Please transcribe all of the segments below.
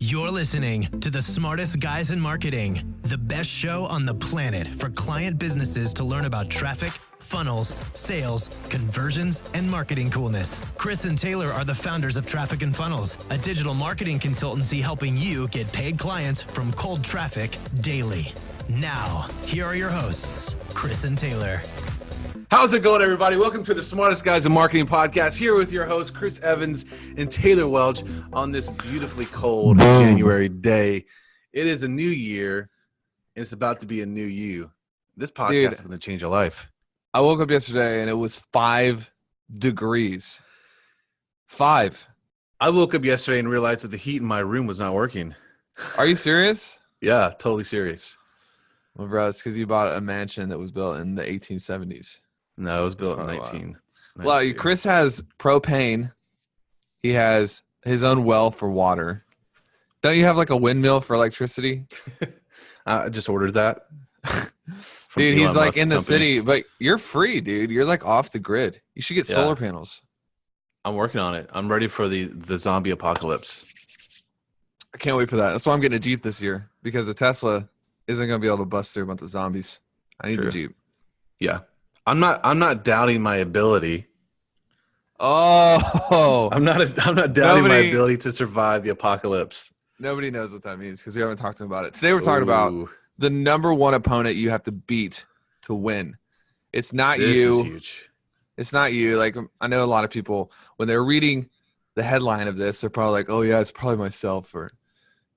You're listening to the smartest guys in marketing, the best show on the planet for client businesses to learn about traffic, funnels, sales, conversions, and marketing coolness. Chris and Taylor are the founders of Traffic and Funnels, a digital marketing consultancy helping you get paid clients from cold traffic daily. Now, here are your hosts, Chris and Taylor. How's it going, everybody? Welcome to the Smartest Guys in Marketing podcast, here with your hosts, Chris Evans and Taylor Welch, on this beautifully cold January day. It is a new year, and it's about to be a new you. This podcast is going to change your life. I woke up yesterday, and it was 5 degrees. 5. I woke up yesterday and realized that the heat in my room was not working. Are you serious? Yeah, totally serious. Well, bro, it's because you bought a mansion that was built in the 1870s. No, it was built in 19. Well, Chris has propane. He has his own well for water. Don't you have like a windmill for electricity? I just ordered that. Dude, he's like in the city, but you're free, dude. You're like off the grid. You should get solar panels. I'm working on it. I'm ready for the zombie apocalypse. I can't wait for that. That's why I'm getting a Jeep this year, because a Tesla isn't going to be able to bust through a bunch of zombies. I need the Jeep. Yeah. I'm not doubting my ability. Oh, I'm not doubting my ability to survive the apocalypse. Nobody knows what that means because we haven't talked to him about it. Today we're talking about the number one opponent you have to beat to win. It's not you. This is huge. It's not you. Like, I know a lot of people, when they're reading the headline of this, they're probably like, oh yeah, it's probably myself or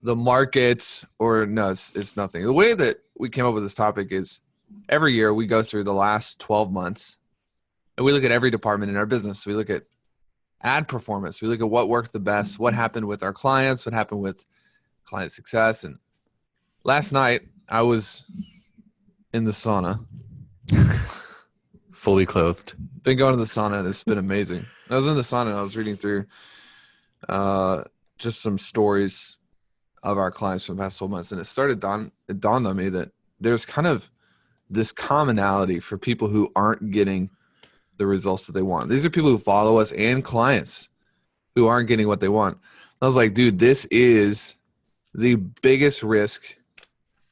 the markets, or no, it's nothing. The way that we came up with this topic is every year we go through the last 12 months and we look at every department in our business. We look at ad performance. We look at what worked the best, what happened with our clients, what happened with client success. And last night I was in the sauna. Fully clothed. Been going to the sauna and it's been amazing. I was in the sauna and I was reading through just some stories of our clients from the past 12 months. And it dawned on me that there's kind of this commonality for people who aren't getting the results that they want. These are people who follow us and clients who aren't getting what they want. I was like, dude, this is the biggest risk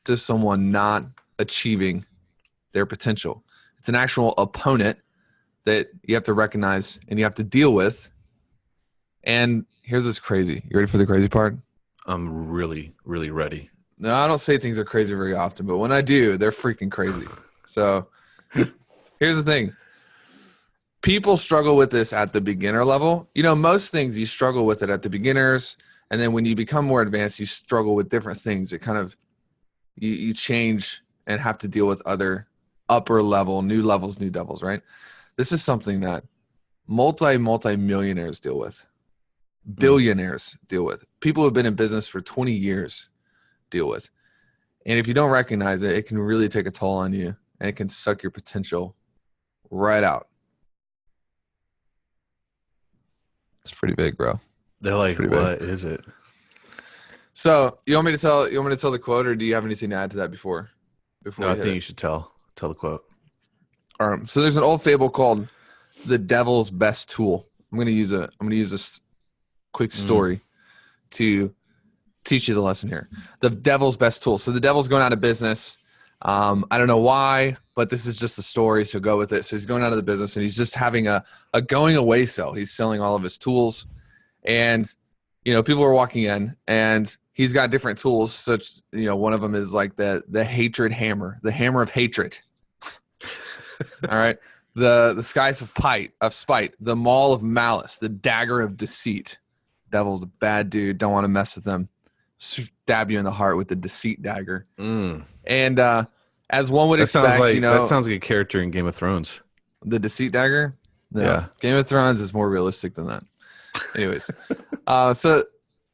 to someone not achieving their potential. It's an actual opponent that you have to recognize and you have to deal with. And here's what's crazy. You ready for the crazy part? I'm really, really ready. No, I don't say things are crazy very often, but when I do, they're freaking crazy. So here's the thing. People struggle with this at the beginner level. You know, most things you struggle with it at the beginners, and then when you become more advanced, you struggle with different things. It kind of, you change and have to deal with other upper level, new levels, new devils, right? This is something that multi-millionaires deal with. Billionaires deal with. People who have been in business for 20 years deal with. And if you don't recognize it, it can really take a toll on you and it can suck your potential right out. It's pretty big, bro. They're like, what is it? So you want me to tell the quote, or do you have anything to add to that before No, I think you should tell the quote. All right. So there's an old fable called The Devil's Best Tool. I'm gonna use this quick story to teach you the lesson here. The devil's best tool. So the devil's going out of business. I don't know why, but this is just a story, so go with it. So he's going out of the business and he's just having a going away sale. He's selling all of his tools, and people are walking in and he's got different tools. Such, one of them is like the hatred hammer, the hammer of hatred. All right. The scythe of spite, the maul of malice, the dagger of deceit. Devil's a bad dude. Don't want to mess with him. Stab you in the heart with the deceit dagger. And as one would expect, that sounds like a character in Game of Thrones. The deceit dagger? No. Yeah. Game of Thrones is more realistic than that. Anyways, so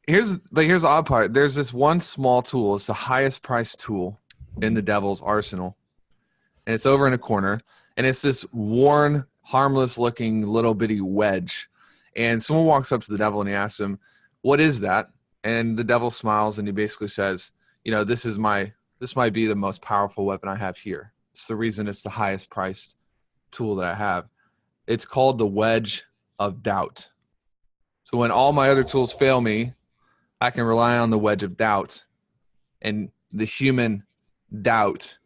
here's the odd part. There's this one small tool. It's the highest priced tool in the devil's arsenal. And it's over in a corner. And it's this worn, harmless looking little bitty wedge. And someone walks up to the devil and he asks him, what is that? And the devil smiles and he basically says, this might be the most powerful weapon I have here. It's the reason it's the highest priced tool that I have. It's called the Wedge of Doubt. So when all my other tools fail me, I can rely on the wedge of doubt and the human doubt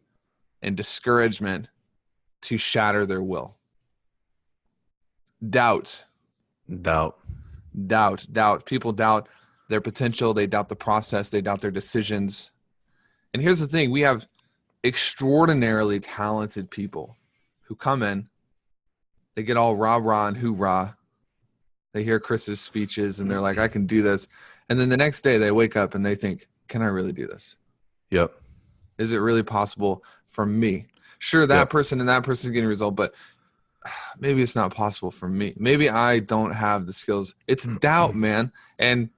and discouragement to shatter their will. Doubt. People doubt their potential. They doubt the process. They doubt their decisions. And here's the thing. We have extraordinarily talented people who come in. They get all rah-rah and hoorah. They hear Chris's speeches and they're like, I can do this. And then the next day they wake up and they think, can I really do this? Yep. Is it really possible for me? Sure, that person and that person is getting a result, but maybe it's not possible for me. Maybe I don't have the skills. It's doubt, man. And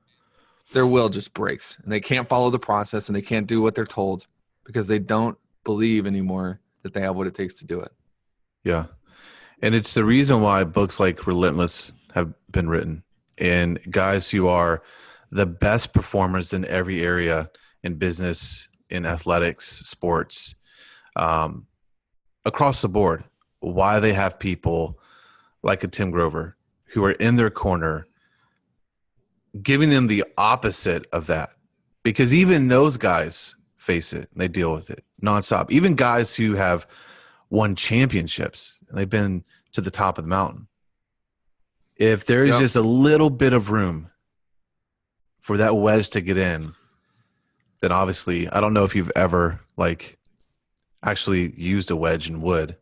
their will just breaks and they can't follow the process and they can't do what they're told because they don't believe anymore that they have what it takes to do it. Yeah. And it's the reason why books like Relentless have been written, and guys who are the best performers in every area in business, in athletics, sports, across the board, why they have people like a Tim Grover who are in their corner giving them the opposite of that. Because even those guys face it and they deal with it nonstop. Even guys who have won championships and they've been to the top of the mountain. If there is just a little bit of room for that wedge to get in, then obviously, I don't know if you've ever actually used a wedge in wood.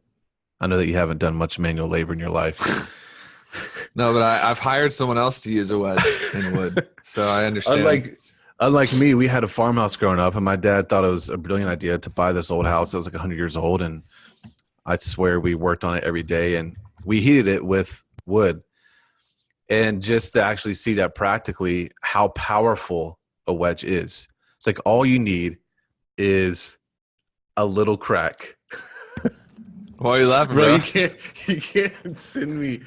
I know that you haven't done much manual labor in your life. No, but I've hired someone else to use a wedge in wood, so I understand. Unlike me, we had a farmhouse growing up, and my dad thought it was a brilliant idea to buy this old house that was like 100 years old, and I swear we worked on it every day, and we heated it with wood. And just to actually see that practically, how powerful a wedge is. It's like all you need is a little crack. Why are you laughing, Bro, bro? you can't send me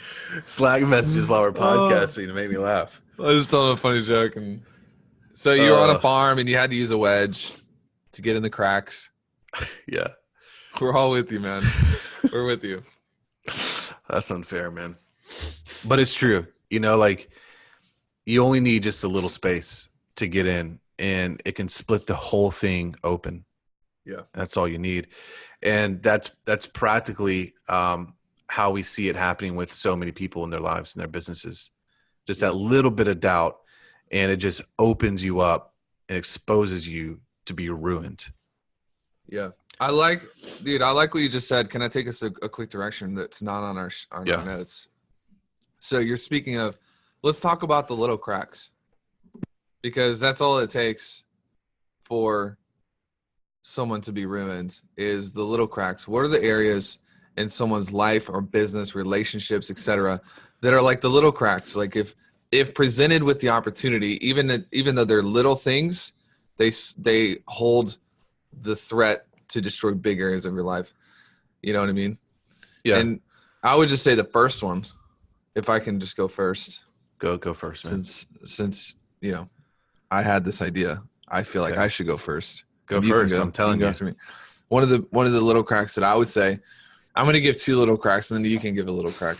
Slack messages while we're podcasting to make me laugh. I just told him a funny joke. And so you were on a farm and you had to use a wedge to get in the cracks. Yeah. We're all with you, man. We're with you. That's unfair, man. But it's true. You know, you only need just a little space to get in, and it can split the whole thing open. Yeah. That's all you need. And that's practically how we see it happening with so many people in their lives and their businesses. Just that little bit of doubt, and it just opens you up and exposes you to be ruined. Yeah. I like what you just said. Can I take us a quick direction that's not on our notes? So you're speaking of, let's talk about the little cracks, because that's all it takes for someone to be ruined is the little cracks. What are the areas in someone's life or business, relationships, etc., that are like the little cracks? Like if presented with the opportunity, even though they're little things, they hold the threat to destroy big areas of your life. You know what I mean? Yeah. And I would just say the first one, if I can just go first. Go first, man. Since I had this idea, I feel like I should go first. Go first. I'm telling you. After me. One of the little cracks that I would say, I'm going to give two little cracks, and then you can give a little crack.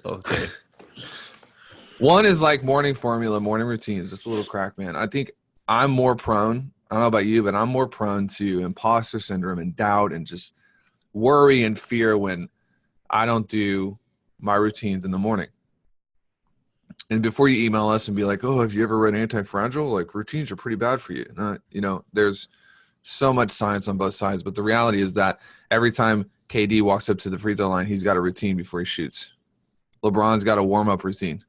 Okay. One is like morning formula, morning routines. It's a little crack, man. I think I'm more prone. I don't know about you, but I'm more prone to imposter syndrome and doubt and just worry and fear when I don't do my routines in the morning. And before you email us and be like, oh, have you ever read Anti-Fragile? Like, routines are pretty bad for you. There's so much science on both sides. But the reality is that every time KD walks up to the free throw line, he's got a routine before he shoots. LeBron's got a warm-up routine.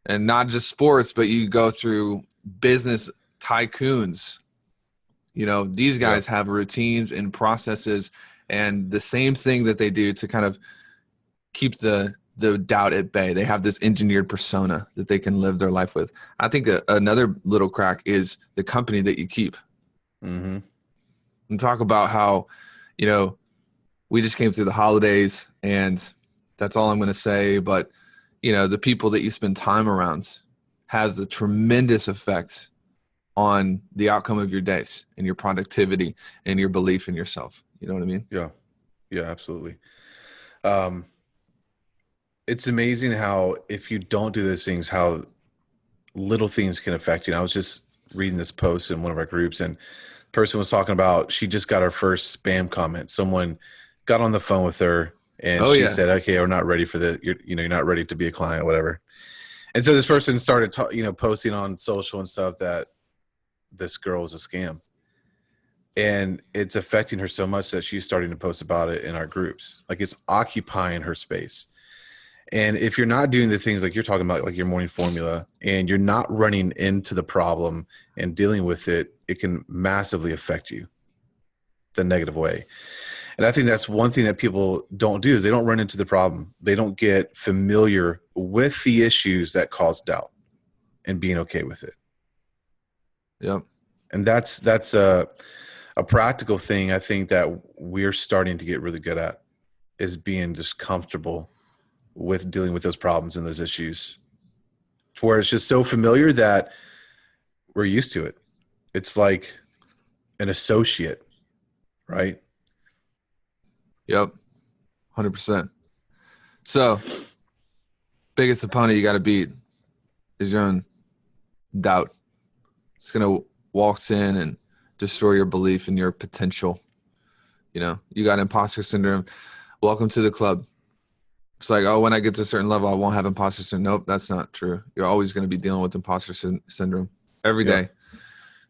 And not just sports, but you go through business tycoons. These guys have routines and processes, and the same thing that they do to kind of keep the doubt at bay. They have this engineered persona that they can live their life with. I think another little crack is the company that you keep. Mm-hmm. And talk about how, we just came through the holidays, and that's all I'm going to say. But, the people that you spend time around has a tremendous effect on the outcome of your days and your productivity and your belief in yourself. You know what I mean? Yeah. Yeah, absolutely. It's amazing how if you don't do those things, how little things can affect you. And I was just reading this post in one of our groups, and the person was talking about she just got her first spam comment. Someone got on the phone with her and she said, "Okay, we're not ready for the you're not ready to be a client, whatever." And so this person started posting on social and stuff that this girl is a scam. And it's affecting her so much that she's starting to post about it in our groups. Like, it's occupying her space. And if you're not doing the things like you're talking about, like your morning formula, and you're not running into the problem and dealing with it, it can massively affect you the negative way. And I think that's one thing that people don't do is they don't run into the problem. They don't get familiar with the issues that cause doubt and being okay with it. Yep. And that's a practical thing I think that we're starting to get really good at, is being just comfortable with dealing with those problems and those issues, to where it's just so familiar that we're used to it. It's like an associate, right? Yep. 100%. So, biggest opponent you got to beat is your own doubt. It's going to walk in and destroy your belief in your potential. You got imposter syndrome. Welcome to the club. It's like, oh, when I get to a certain level, I won't have imposter syndrome. Nope, that's not true. You're always going to be dealing with imposter syndrome every day.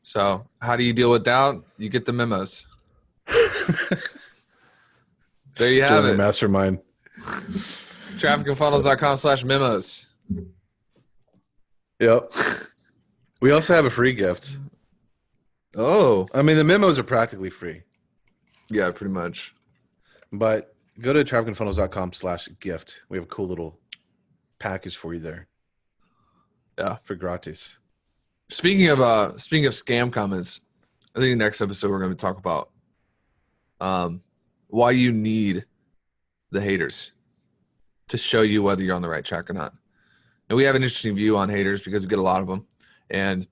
So how do you deal with doubt? You get the memos. There you have it. Mastermind. Trafficandfunnels.com/memos. Yep. We also have a free gift. Oh. I mean, the memos are practically free. Yeah, pretty much. But go to trafficandfunnels.com/gift. We have a cool little package for you there. Yeah. For gratis. Speaking of scam comments, I think the next episode we're going to talk about why you need the haters to show you whether you're on the right track or not. And we have an interesting view on haters because we get a lot of them. And,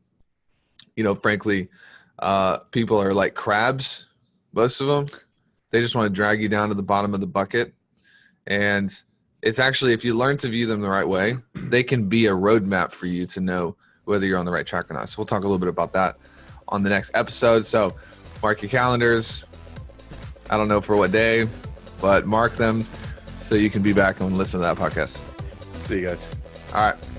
frankly, people are like crabs, most of them. They just want to drag you down to the bottom of the bucket. And it's actually, if you learn to view them the right way, they can be a roadmap for you to know whether you're on the right track or not. So we'll talk a little bit about that on the next episode. So mark your calendars. I don't know for what day, but mark them so you can be back and listen to that podcast. See you guys. All right.